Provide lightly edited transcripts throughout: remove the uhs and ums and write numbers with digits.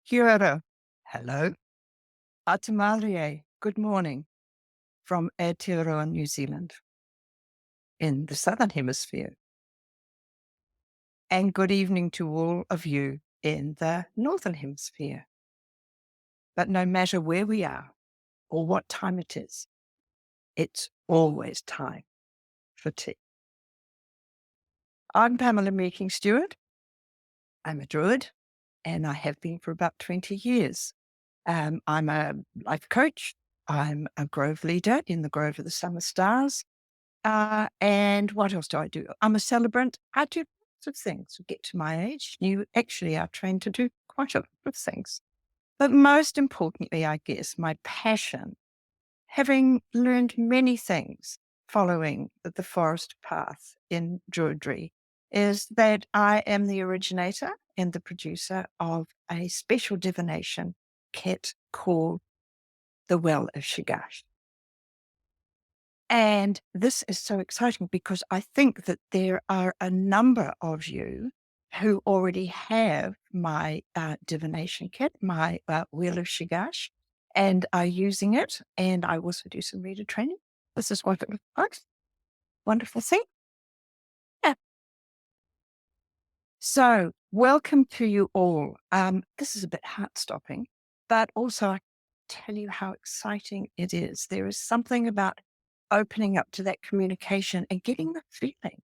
Kia ora. Hello. Atamarie. Good morning from Aotearoa, New Zealand, in the Southern Hemisphere. And good evening to all of you in the Northern Hemisphere. But no matter where we are or what time it is, it's always time for tea. I'm Pamela Meek Steward. I'm a druid, and I have been for about 20 years. I'm a life coach. I'm a grove leader in the Grove of the Summer Stars. And what else do I do? I'm a celebrant. I do lots of things. You get to my age, you actually are trained to do quite a lot of things. But most importantly, I guess, my passion, having learned many things following the forest path in Druidry, is that I am the originator and the producer of a special divination kit called the Well of Shush. And this is so exciting because I think that there are a number of you who already have my divination kit, my Wheel of Shush, and are using it. And I also do some reader training. This is what it looks like. Wonderful thing. Yeah. So, welcome to you all. This is a bit heart-stopping, but also I tell you how exciting it is. There is something about opening up to that communication and getting the feeling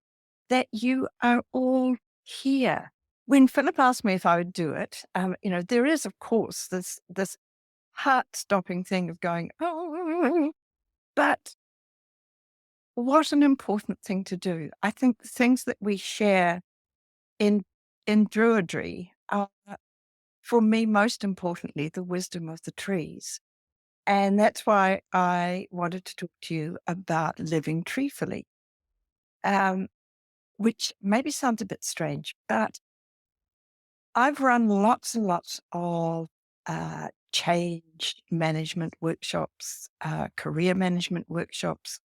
that you are all here. When Philip asked me if I would do it, there is, of course, this heart-stopping thing of going, oh, but what an important thing to do. I think the things that we share in in Druidry are, for me, most importantly, the wisdom of the trees. And that's why I wanted to talk to you about living truthfully, um, which maybe sounds a bit strange, but I've run lots and lots of change management workshops, career management workshops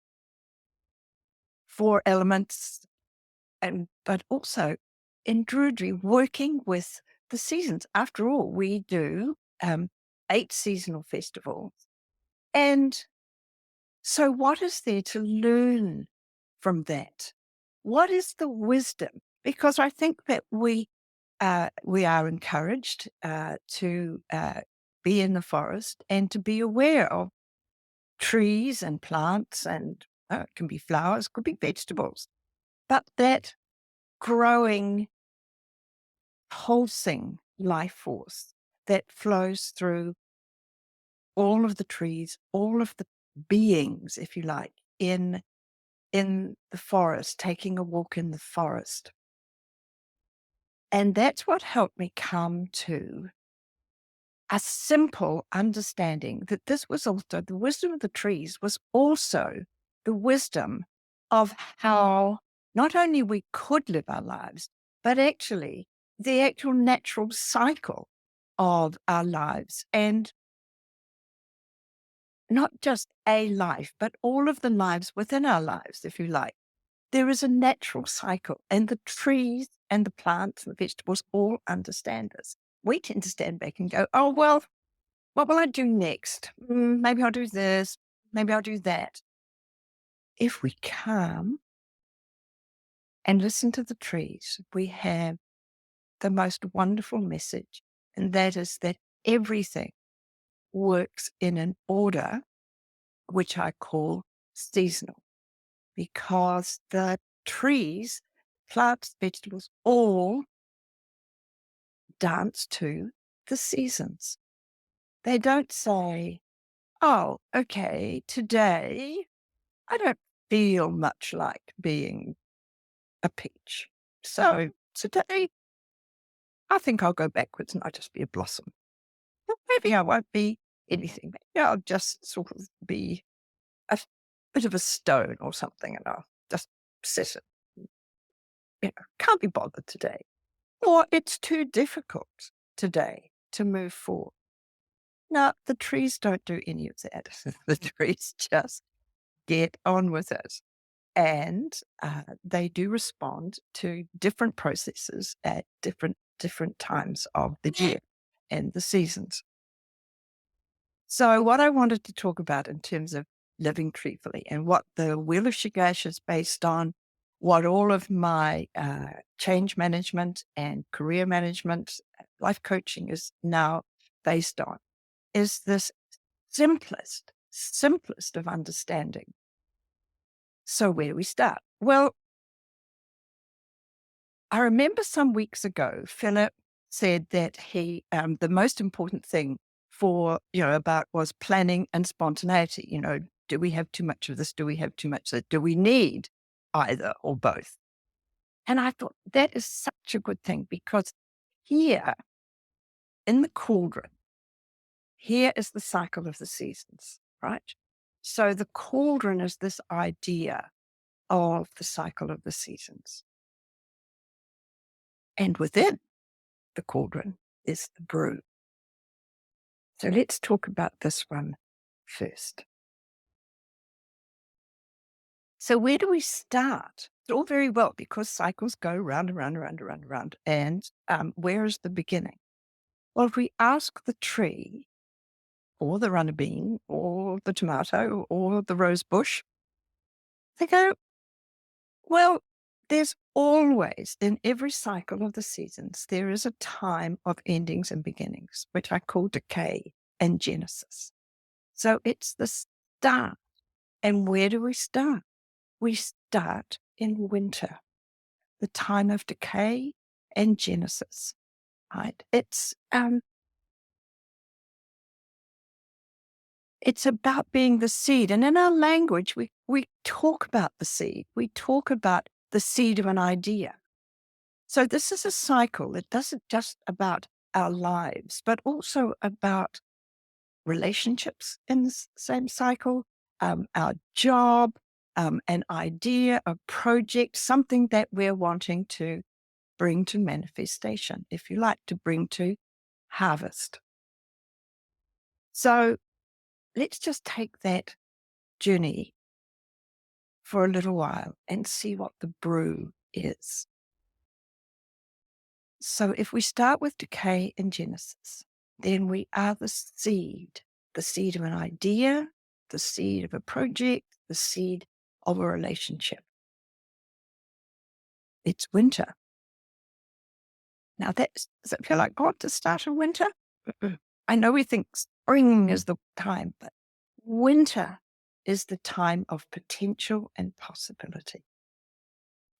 for elements, but also in Druidry, working with the seasons. After all, we do 8 seasonal festivals. And so what is there to learn from that? What is the wisdom? Because I think that we are encouraged to be in the forest and to be aware of trees and plants, and it can be flowers, could be vegetables, but that growing, pulsing life force that flows through all of the trees, all of the beings, if you like, in the forest, taking a walk in the forest. And that's what helped me come to a simple understanding that this was also the wisdom of the trees, was also the wisdom of how not only we could live our lives, but actually the actual natural cycle of our lives. And not just a life, but all of the lives within our lives, if you like. There is a natural cycle, and the trees and the plants and the vegetables all understand this. We tend to stand back and go, oh, well, what will I do next? Maybe I'll do this. Maybe I'll do that. If we calm and listen to the trees, we have the most wonderful message, and that is that everything works in an order, which I call seasonal, because the trees, plants, vegetables, all dance to the seasons. They don't say, oh, okay, today I don't feel much like being a peach. So today I think I'll go backwards and I'll just be a blossom. Or maybe I won't be anything. Maybe I'll just sort of be a bit of a stone or something, and I'll just sit it. Can't be bothered today. Or it's too difficult today to move forward. No, the trees don't do any of that. The trees just get on with it. And they do respond to different processes at different times of the year. and the seasons. So what I wanted to talk about in terms of living truthfully and what the Well of Shush is based on, what all of my change management and career management, life coaching is now based on, is this simplest of understanding. So where do we start? Well, I remember some weeks ago, Philip said that he, the most important thing for, about was planning and spontaneity. Do we have too much of this? Do we have too much of that? Do we need either or both? And I thought that is such a good thing, because here in the cauldron, here is the cycle of the seasons, right? So the cauldron is this idea of the cycle of the seasons. And within the cauldron is the brew. So let's talk about this one first. So where do we start? It's all very well, because cycles go round and round and round and round and round. And where is the beginning? Well, if we ask the tree or the runner bean or the tomato or the rose bush, they go, well, there's always, in every cycle of the seasons, there is a time of endings and beginnings, which I call decay and genesis. So it's the start. And where do we start? We start in winter, the time of decay and genesis, right? It's about being the seed. And in our language, we talk about the seed. We talk about the seed of an idea. So this is a cycle. It doesn't just about our lives, but also about relationships in the same cycle, our job, an idea, a project, something that we're wanting to bring to manifestation, if you like, to bring to harvest. So let's just take that journey for a little while and see what the brew is. So if we start with decay and genesis, then we are the seed of an idea, the seed of a project, the seed of a relationship. It's winter. Now does it feel like God to start in winter? I know we think spring is the time, but winter is the time of potential and possibility,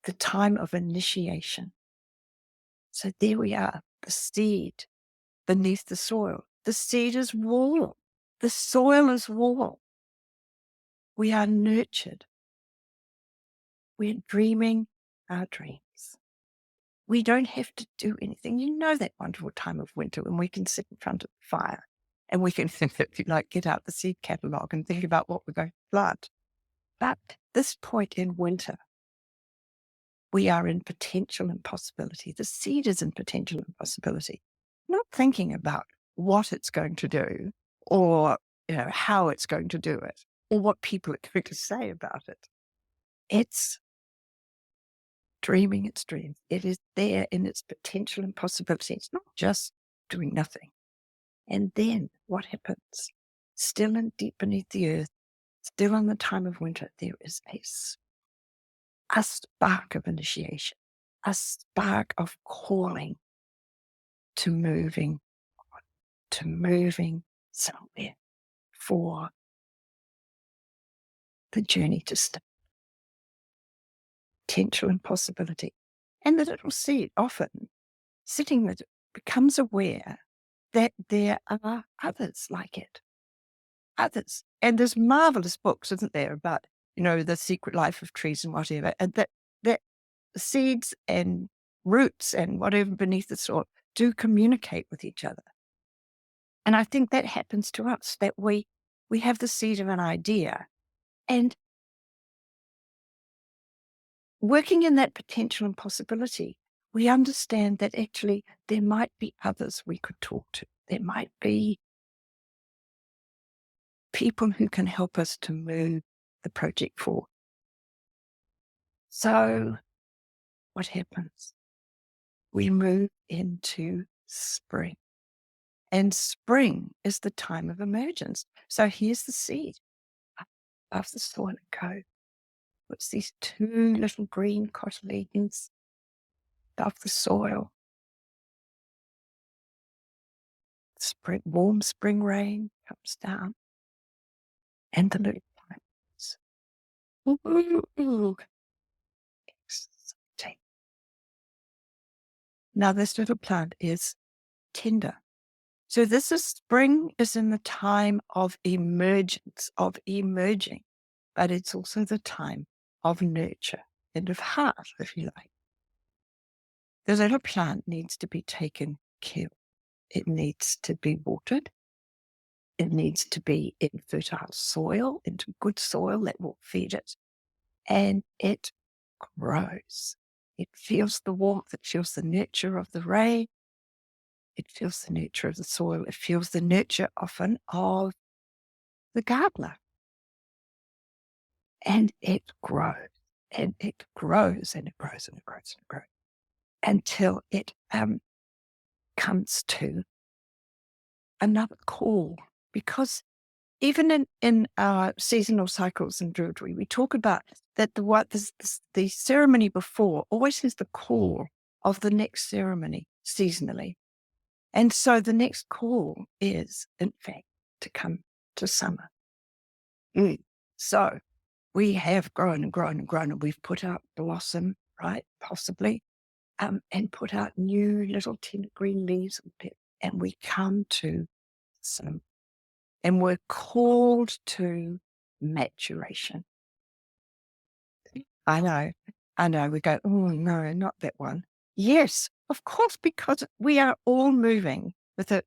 the time of initiation. So there we are, the seed beneath the soil. The seed is warm. The soil is warm. We are nurtured. We're dreaming our dreams. We don't have to do anything. You know that wonderful time of winter when we can sit in front of the fire and we can think, if you like, get out the seed catalogue and think about what we're going to plant. But at this point in winter, we are in potential and possibility. The seed is in potential and possibility. Not thinking about what it's going to do or how it's going to do it or what people are going to say about it. It's dreaming its dreams. It is there in its potential and possibility. It's not just doing nothing. And then what happens? Still and deep beneath the earth, still in the time of winter, there is a spark of initiation, a spark of calling to moving somewhere for the journey to start. Potential and possibility. And the little seed often sitting with it becomes aware that there are others like it. Others. And there's marvelous books, isn't there, about, the secret life of trees and whatever, and that seeds and roots and whatever beneath the soil do communicate with each other. And I think that happens to us, that we have the seed of an idea, and working in that potential and possibility, we understand that actually there might be others we could talk to. There might be people who can help us to move the project forward. So what happens? We move into spring. And spring is the time of emergence. So here's the seed up above the soil and go. It's these two little green cotyledons above the soil. Spring, warm spring rain comes down, and the little plants. Ooh, exciting. Now this little plant is tender. So this is spring is in the time of emergence, of emerging, but it's also the time of nurture and of heart, if you like. The little plant needs to be taken care of. It needs to be watered. It needs to be in fertile soil, into good soil that will feed it. And it grows. It feels the warmth. It feels the nurture of the rain. It feels the nurture of the soil. It feels the nurture often of the gardener. And it grows. And it grows and it grows and it grows and it grows until it comes to another call. Because even in our seasonal cycles in Druidry, we talk about that the ceremony before always has the call of the next ceremony seasonally. And so the next call is, in fact, to come to summer. So we have grown and grown and grown, and we've put out blossom, right? Possibly, and put out new little tender green leaves, and we come to summer. And we're called to maturation. I know. We go, oh, no, not that one. Yes, of course, because we are all moving with it,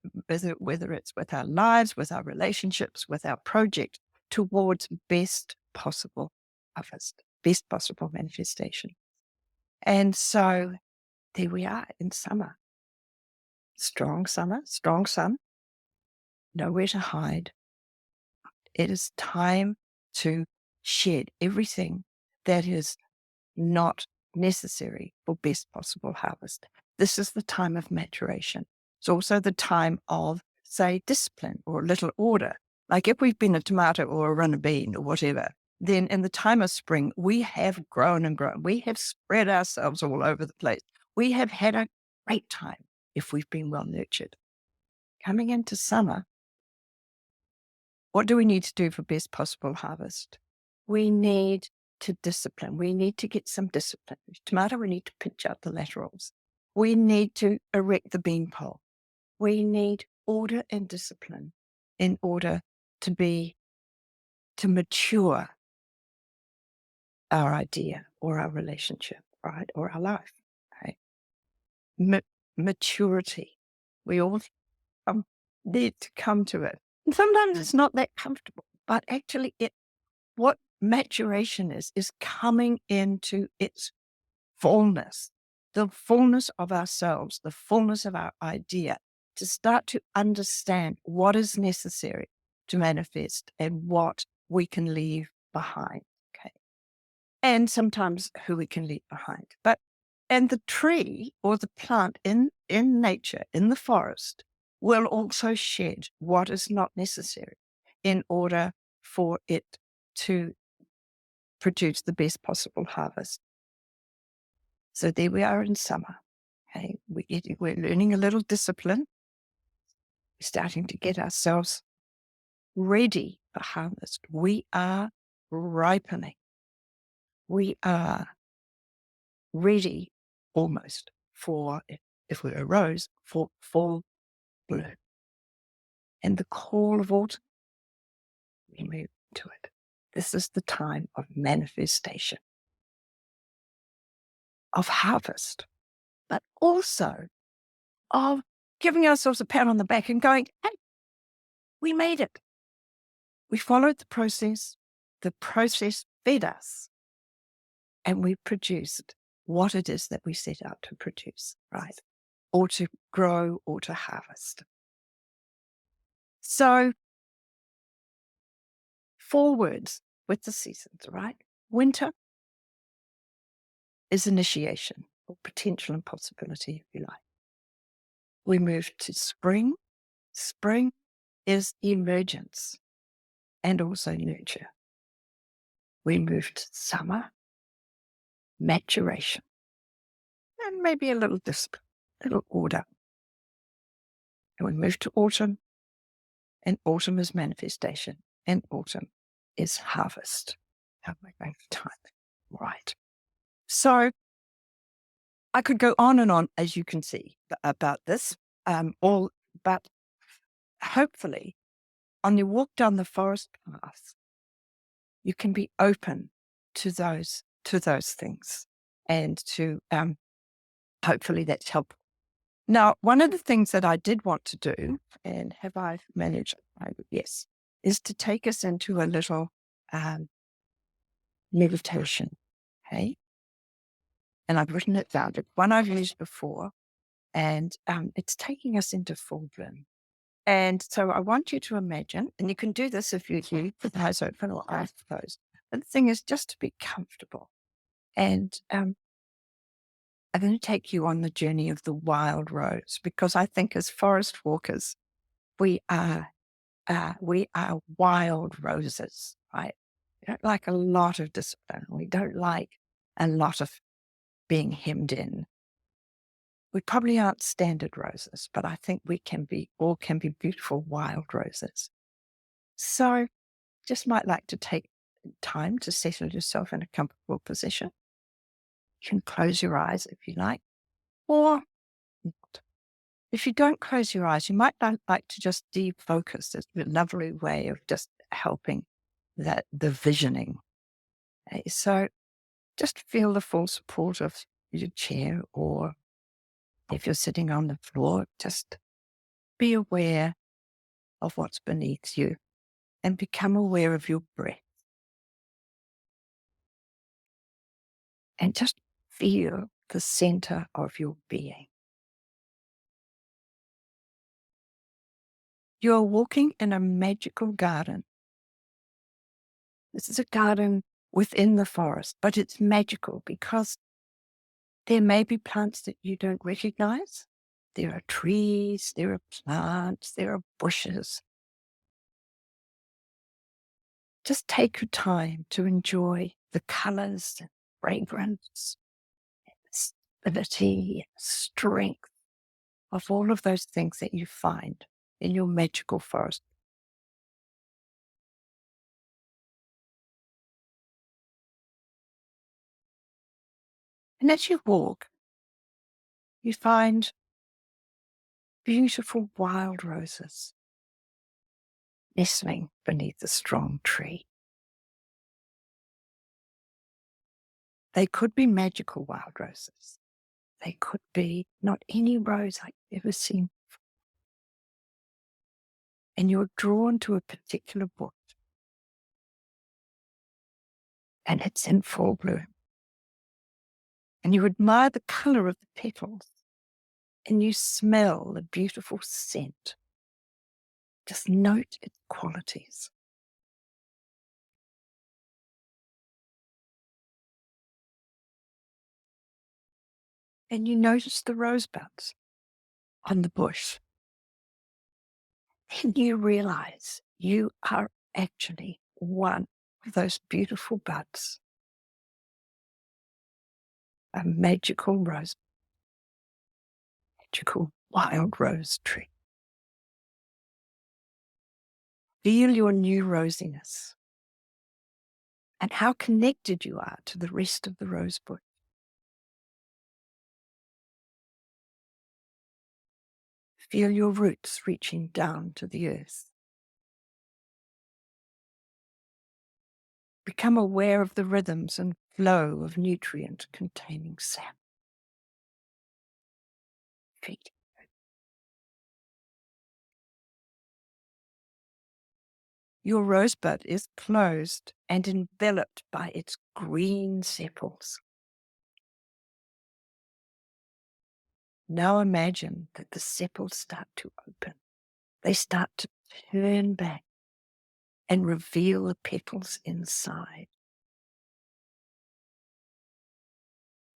whether it's with our lives, with our relationships, with our project, towards best possible harvest, best possible manifestation. And so there we are in summer. Strong summer, strong sun, nowhere to hide. It is time to shed everything that is not necessary for best possible harvest. This is the time of maturation. It's also the time of, say, discipline or a little order. Like if we've been a tomato or a runner bean or whatever, then in the time of spring, we have grown and grown. We have spread ourselves all over the place. We have had a great time if we've been well nurtured. Coming into summer, what do we need to do for best possible harvest? We need to discipline. We need to get some discipline. Tomato, we need to pinch out the laterals. We need to erect the bean pole. We need order and discipline in order to mature our idea or our relationship, right? Or our life, right? Maturity. We all need to come to it. And sometimes it's not that comfortable, but actually what maturation is coming into its fullness, the fullness of ourselves, the fullness of our idea, to start to understand what is necessary to manifest and what we can leave behind. Okay. And sometimes who we can leave behind. And the tree or the plant in nature, in the forest, will also shed what is not necessary in order for it to produce the best possible harvest. So there we are in summer. Okay, we're learning a little discipline. We're starting to get ourselves ready for harvest. We are ripening. We are ready almost for, if we're a rose, for full bloom. And the call of autumn, we move to it. This is the time of manifestation, of harvest, but also of giving ourselves a pat on the back and going, hey, we made it. We followed the process fed us, and we produced what it is that we set out to produce, right? Or to grow or to harvest. So, forwards with the seasons, right? Winter is initiation or potential and possibility, if you like. We move to spring. Spring is emergence and also nurture. We move to summer, maturation, and maybe a little discipline, a little order. And we move to autumn, and autumn is manifestation, and autumn is harvest. How am I going to time it? Right. So I could go on and on, as you can see, about this, but hopefully on your walk down the forest path, you can be open to those things, and to hopefully that's helpful. Now, one of the things that I did want to do, and have I managed? Yes, is to take us into a little meditation. Okay, and I've written it down. It's one I've used before, and it's taking us into full bloom. And so I want you to imagine, and you can do this if you with eyes open or eyes closed. But the thing is just to be comfortable. And I'm going to take you on the journey of the wild rose, because I think as forest walkers, we are wild roses, right? We don't like a lot of discipline. We don't like a lot of being hemmed in. We probably aren't standard roses, but I think we can be beautiful wild roses. So just might like to take time to settle yourself in a comfortable position. You can close your eyes if you like, or not. If you don't close your eyes, you might like to just defocus. It's a lovely way of just helping the visioning. Okay, so just feel the full support of your chair, or if you're sitting on the floor, just be aware of what's beneath you and become aware of your breath. And just feel the center of your being. You're walking in a magical garden. This is a garden within the forest, but it's magical because there may be plants that you don't recognize. There are trees, there are plants, there are bushes. Just take your time to enjoy the colors and fragrance, and stability, and strength of all of those things that you find in your magical forest. And as you walk, you find beautiful wild roses nestling beneath a strong tree. They could be magical wild roses. They could be not any rose I've ever seen. And you're drawn to a particular bush, and it's in full bloom. And you admire the color of the petals, and you smell the beautiful scent. Just note its qualities. And you notice the rosebuds on the bush. And you realize you are actually one of those beautiful buds, a magical rose, magical wild rose tree. Feel your new rosiness and how connected you are to the rest of the rose bush. Feel your roots reaching down to the earth. Become aware of the rhythms and flow of nutrient-containing sap. Feet. Your rosebud is closed and enveloped by its green sepals. Now imagine that the sepals start to open. They start to turn back and reveal the petals inside.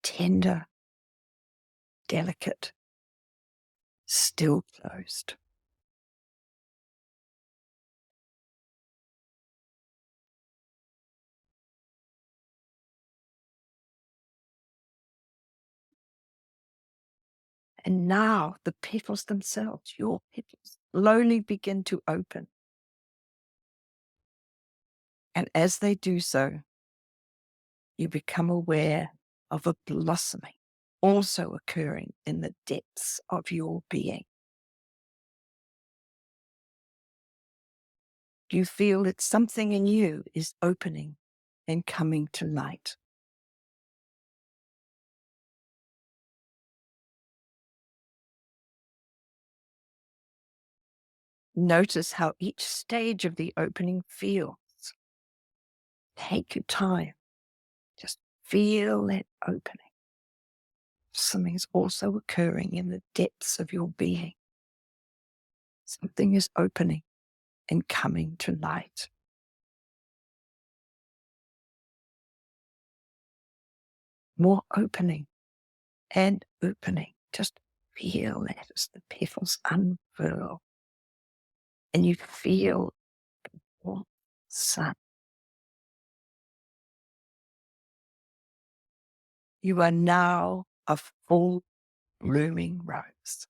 Tender, delicate, still closed. And now the petals themselves, your petals, slowly begin to open. And as they do so, you become aware of a blossoming also occurring in the depths of your being. You feel that something in you is opening and coming to light. Notice how each stage of the opening feels. Take your time. Just feel it opening. Something's also occurring in the depths of your being. Something is opening and coming to light. More opening and opening. Just feel that as the petals unfurl. And you feel the warm sun. You are now a full blooming rose.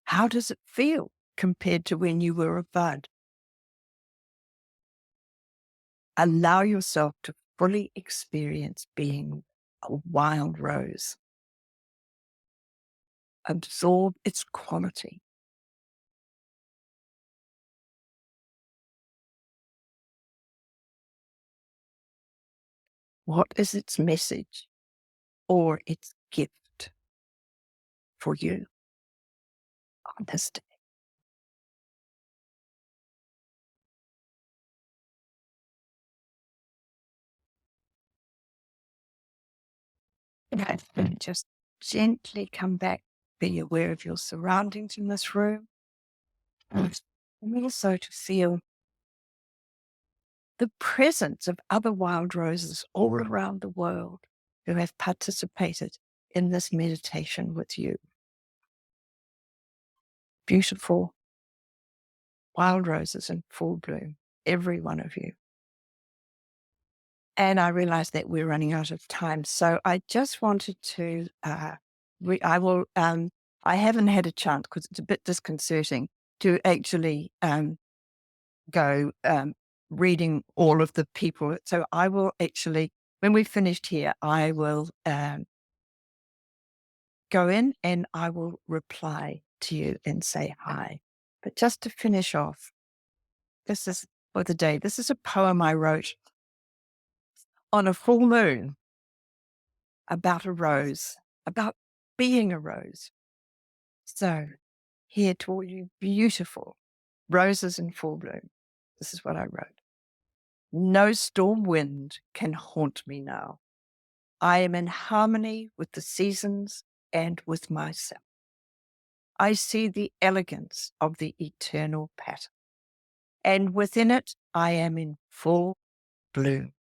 How does it feel compared to when you were a bud? Allow yourself to fully experience being a wild rose. Absorb its quality. What is its message or its gift for you on this day? And just gently come back, be aware of your surroundings in this room, and also to feel the presence of other wild roses all around the world who have participated in this meditation with you. Beautiful wild roses in full bloom, every one of you. And I realize that we're running out of time. So I just wanted to, I haven't had a chance because it's a bit disconcerting to actually go reading all of the people. So I will actually, when we've finished here, I will go in and I will reply to you and say hi. But just to finish off, this is for the day. This is a poem I wrote on a full moon about a rose, about being a rose. So here to all you beautiful roses in full bloom, this is what I wrote. No storm wind can haunt me now. I am in harmony with the seasons and with myself. I see the elegance of the eternal pattern, and within it I am in full bloom.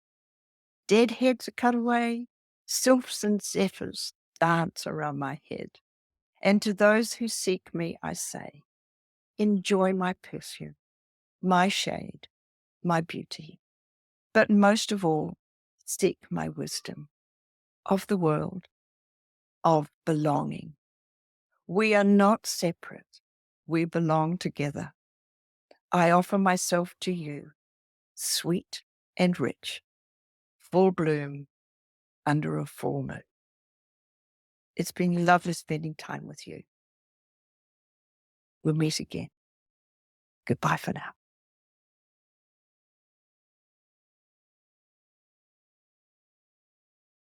Dead heads are cut away, sylphs and zephyrs dance around my head. And to those who seek me, I say, enjoy my perfume, my shade, my beauty. But most of all, seek my wisdom of the world, of belonging. We are not separate. We belong together. I offer myself to you, sweet and rich, full bloom under a full moon. It's been lovely spending time with you. We'll meet again. Goodbye for now.